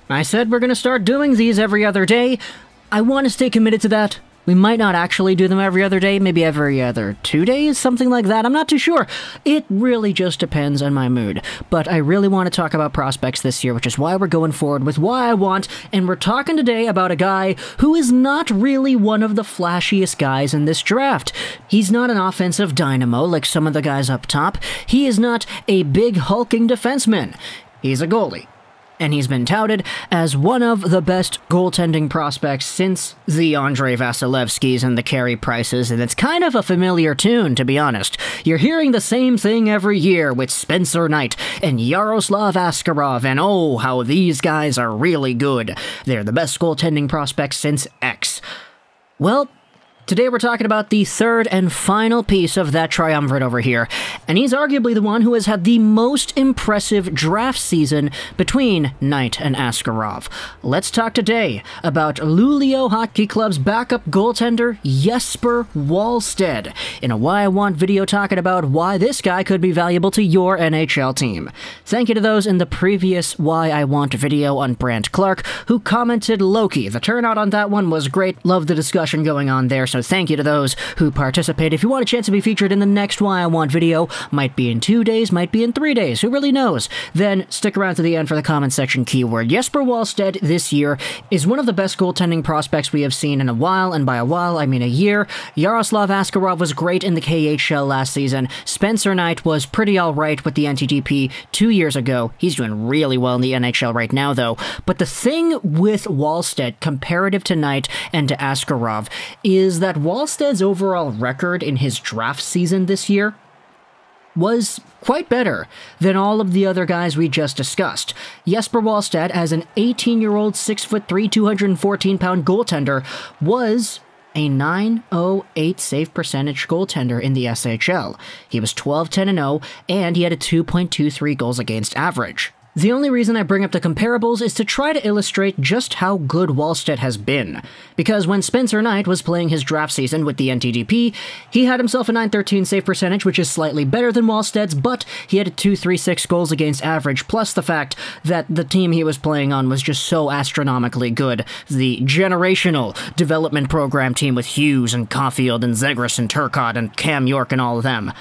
I said we're going to start doing these every other day. I want to stay committed to that. We might not actually do them every other day, maybe every other 2 days, something like that. I'm not too sure. It really just depends on my mood. But I really want to talk about prospects this year, which is why we're going forward with why I want, and we're talking today about a guy who is not really one of the flashiest guys in this draft. He's not an offensive dynamo like some of the guys up top. He is not a big hulking defenseman. He's a goalie. And he's been touted as one of the best goaltending prospects since the Andrei Vasilevskis and the Carey Prices, and it's kind of a familiar tune, to be honest. You're hearing the same thing every year with Spencer Knight and Yaroslav Askarov, and oh, how these guys are really good. They're the best goaltending prospects since X. Well, today we're talking about the third and final piece of that triumvirate over here, and he's arguably the one who has had the most impressive draft season between Knight and Askarov. Let's talk today about Luleå Hockey Club's backup goaltender, Jesper Wallstedt, in a Why I Want video talking about why this guy could be valuable to your NHL team. Thank you to those in the previous Why I Want video on Brandt Clarke, who commented Loki. The turnout on that one was great. Love the discussion going on there, so thank you to those who participate. If you want a chance to be featured in the next Why I Want video, might be in 2 days, might be in 3 days, who really knows? Then stick around to the end for the comment section keyword. Jesper Wallstedt this year is one of the best goaltending prospects we have seen in a while, and by a while I mean a year. Yaroslav Askarov was great in the KHL last season. Spencer Knight was pretty alright with the NTDP 2 years ago. He's doing really well in the NHL right now though. But the thing with Wallstedt, comparative to Knight and to Askarov, is that Wallstedt's overall record in his draft season this year was quite better than all of the other guys we just discussed. Jesper Wallstedt, as an 18-year-old, 6'3", 214-pound goaltender, was a .908 save percentage goaltender in the SHL. He was 12-10-0, and he had a 2.23 goals against average. The only reason I bring up the comparables is to try to illustrate just how good Wallstedt has been. Because when Spencer Knight was playing his draft season with the NTDP, he had himself a .913 save percentage, which is slightly better than Wallstedt's, but he had a 2.36 goals against average, plus the fact that the team he was playing on was just so astronomically good. The generational development program team with Hughes and Caulfield and Zegras and Turcotte and Cam York and all of them.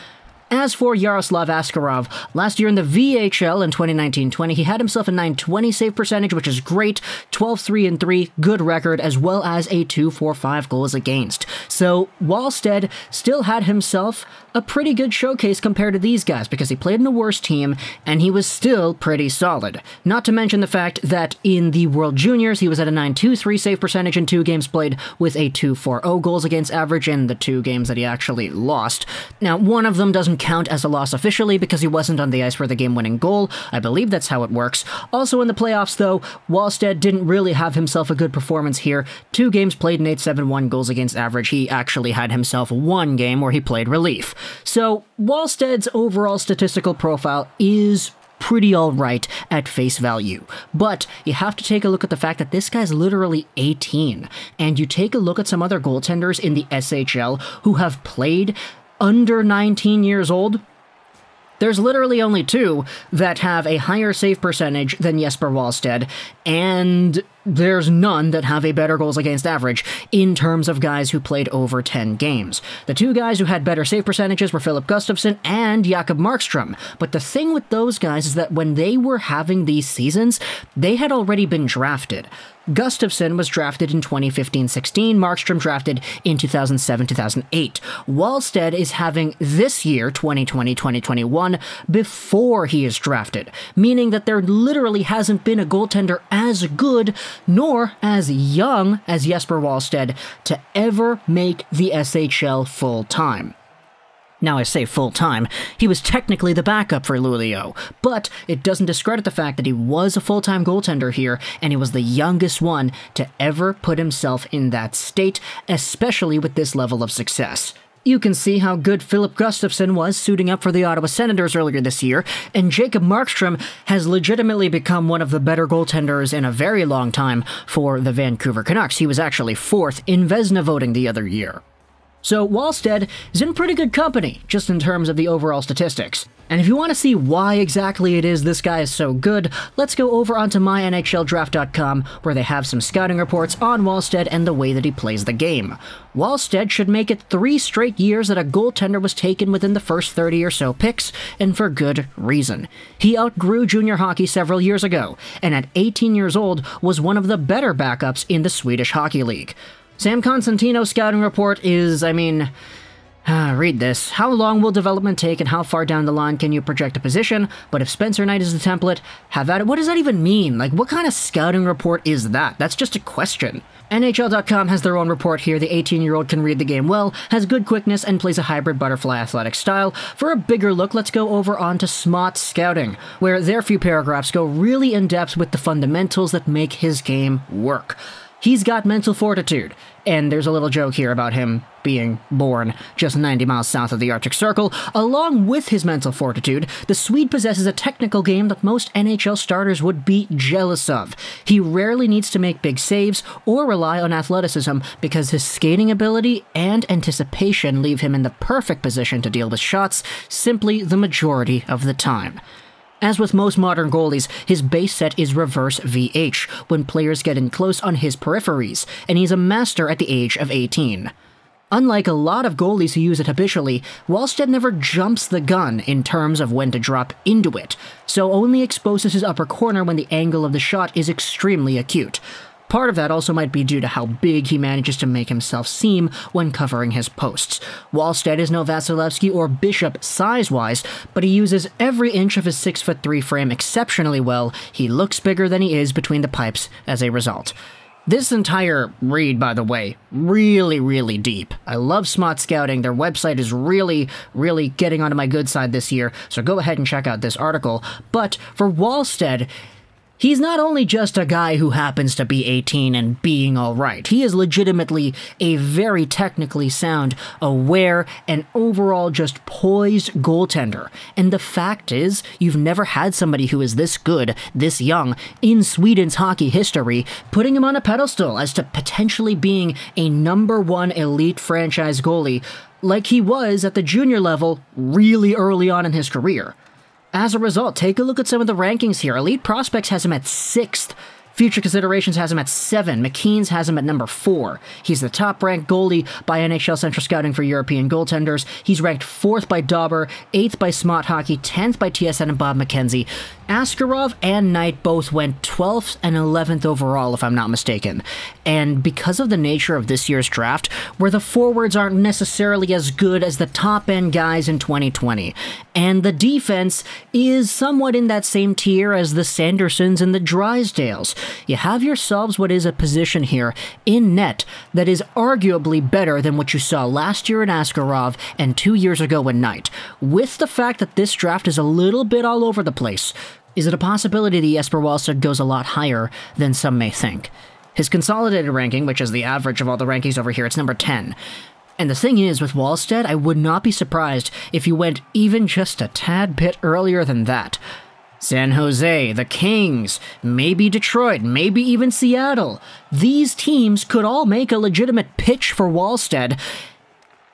As for Yaroslav Askarov, last year in the VHL in 2019-20, he had himself a .920 save percentage, which is great, 12-3-3, good record, as well as a 2.45 goals against. So Wallstedt still had himself a pretty good showcase compared to these guys, because he played in a worse team, and he was still pretty solid. Not to mention the fact that in the World Juniors, he was at a .923 save percentage in 2 games played, with a 2.40 goals against average in the 2 games that he actually lost. Now, one of them doesn't count as a loss officially because he wasn't on the ice for the game-winning goal. I believe that's how it works. Also in the playoffs, though, Wallstedt didn't really have himself a good performance here. 2 games played in 8.71 goals against average. He actually had himself 1 game where he played relief. So Wallstedt's overall statistical profile is pretty alright at face value. But you have to take a look at the fact that this guy's literally 18. And you take a look at some other goaltenders in the SHL who have played under 19 years old. There's literally only 2 that have a higher save percentage than Jesper Wallstedt, and there's none that have a better goals against average in terms of guys who played over 10 games. The 2 guys who had better save percentages were Filip Gustavsson and Jakob Markstrom, but the thing with those guys is that when they were having these seasons, they had already been drafted. Gustavsson was drafted in 2015-16, Markstrom drafted in 2007-2008. Wallstedt is having this year, 2020-2021, before he is drafted, meaning that there literally hasn't been a goaltender as good nor as young as Jesper Wallstedt to ever make the SHL full-time. Now I say full-time, he was technically the backup for Luleå, but it doesn't discredit the fact that he was a full-time goaltender here, and he was the youngest one to ever put himself in that state, especially with this level of success. You can see how good Filip Gustavsson was suiting up for the Ottawa Senators earlier this year, and Jakob Markstrom has legitimately become one of the better goaltenders in a very long time for the Vancouver Canucks. He was actually 4th in Vezina voting the other year. So Wallstedt is in pretty good company, just in terms of the overall statistics. And if you want to see why exactly it is this guy is so good, let's go over onto mynhldraft.com, where they have some scouting reports on Wallstedt and the way that he plays the game. Wallstedt should make it 3 straight years that a goaltender was taken within the first 30 or so picks, and for good reason. He outgrew junior hockey several years ago, and at 18 years old was one of the better backups in the Swedish Hockey League. Sam Constantino's scouting report is, read this. How long will development take and how far down the line can you project a position? But if Spencer Knight is the template, have at it. What does that even mean? Like, what kind of scouting report is that? That's just a question. NHL.com has their own report here. The 18-year-old can read the game well, has good quickness, and plays a hybrid butterfly athletic style. For a bigger look, let's go over onto Smart Scouting, where their few paragraphs go really in-depth with the fundamentals that make his game work. He's got mental fortitude, and there's a little joke here about him being born just 90 miles south of the Arctic Circle. Along with his mental fortitude, the Swede possesses a technical game that most NHL starters would be jealous of. He rarely needs to make big saves or rely on athleticism because his skating ability and anticipation leave him in the perfect position to deal with shots simply the majority of the time. As with most modern goalies, his base set is reverse VH, when players get in close on his peripheries, and he's a master at the age of 18. Unlike a lot of goalies who use it habitually, Wallstedt never jumps the gun in terms of when to drop into it, so only exposes his upper corner when the angle of the shot is extremely acute. Part of that also might be due to how big he manages to make himself seem when covering his posts. Wallstedt is no Vasilevsky or Bishop size-wise, but he uses every inch of his 6'3" frame exceptionally well. He looks bigger than he is between the pipes as a result. This entire read, by the way, really deep. I love Smart Scouting. Their website is really getting onto my good side this year, so go ahead and check out this article. But for Wallstedt, he's not only just a guy who happens to be 18 and being alright, he is legitimately a very technically sound, aware, and overall just poised goaltender. And the fact is, you've never had somebody who is this good, this young, in Sweden's hockey history, putting him on a pedestal as to potentially being a #1 elite franchise goalie, like he was at the junior level really early on in his career. As a result, take a look at some of the rankings here. Elite Prospects has him at 6th. Future Considerations has him at 7. McKeen's has him at number 4. He's the top-ranked goalie by NHL Central Scouting for European goaltenders. He's ranked 4th by Dauber, 8th by Smart Hockey, 10th by TSN and Bob McKenzie. Askarov and Knight both went 12th and 11th overall, if I'm not mistaken. And because of the nature of this year's draft, where the forwards aren't necessarily as good as the top-end guys in 2020, and the defense is somewhat in that same tier as the Sandersons and the Drysdales, you have yourselves what is a position here in net that is arguably better than what you saw last year in Askarov and 2 years ago in Knight. With the fact that this draft is a little bit all over the place, is it a possibility that Jesper Wallstedt goes a lot higher than some may think? His consolidated ranking, which is the average of all the rankings over here, it's number 10. And the thing is, with Wallstedt, I would not be surprised if you went even just a tad bit earlier than that. San Jose, the Kings, maybe Detroit, maybe even Seattle. These teams could all make a legitimate pitch for Wallstedt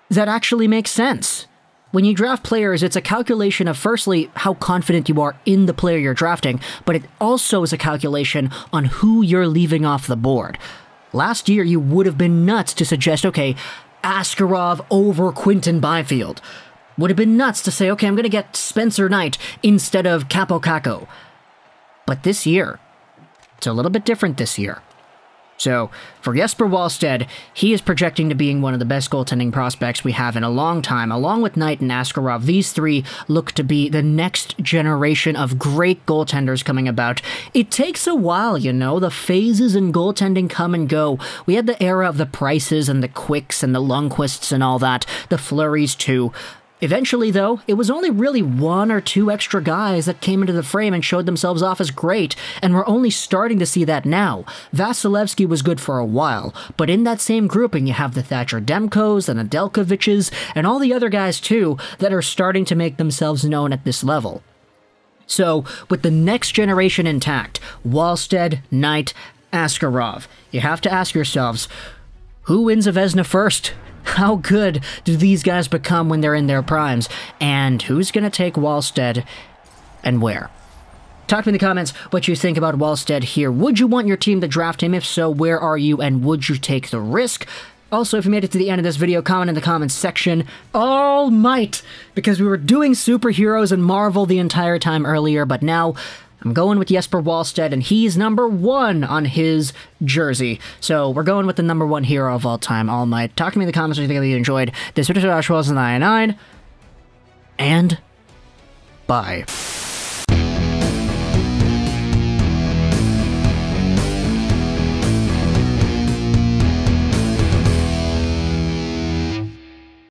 that actually makes sense. When you draft players, it's a calculation of, firstly, how confident you are in the player you're drafting, but it also is a calculation on who you're leaving off the board. Last year, you would have been nuts to suggest, okay, Askarov over Quinton Byfield. Would have been nuts to say, okay, I'm going to get Spencer Knight instead of Capo Caco. But this year, it's a little bit different this year. So, for Jesper Wallstedt, he is projecting to being one of the best goaltending prospects we have in a long time. Along with Knight and Askarov, these three look to be the next generation of great goaltenders coming about. It takes a while, you know. The phases in goaltending come and go. We had the era of the Prices and the Quicks and the Lundqvists and all that. The Flurries, too. Eventually, though, it was only really 1 or 2 extra guys that came into the frame and showed themselves off as great, and we're only starting to see that now. Vasilevsky was good for a while, but in that same grouping you have the Thatcher Demkos and the Delkoviches, and all the other guys too, that are starting to make themselves known at this level. So, with the next generation intact, Wallstedt, Knight, Askarov, you have to ask yourselves, who wins a Vezina first? How good do these guys become when they're in their primes? And who's going to take Wallstedt and where? Talk to me in the comments what you think about Wallstedt here. Would you want your team to draft him? If so, where are you and would you take the risk? Also, if you made it to the end of this video, comment in the comments section, all might, because we were doing superheroes and Marvel the entire time earlier, but now I'm going with Jesper Wallstedt, and he's number 1 on his jersey. So we're going with the number 1 hero of all time, All Might. Talk to me in the comments what you think of you enjoyed this video. Josh Wilson 99, and bye.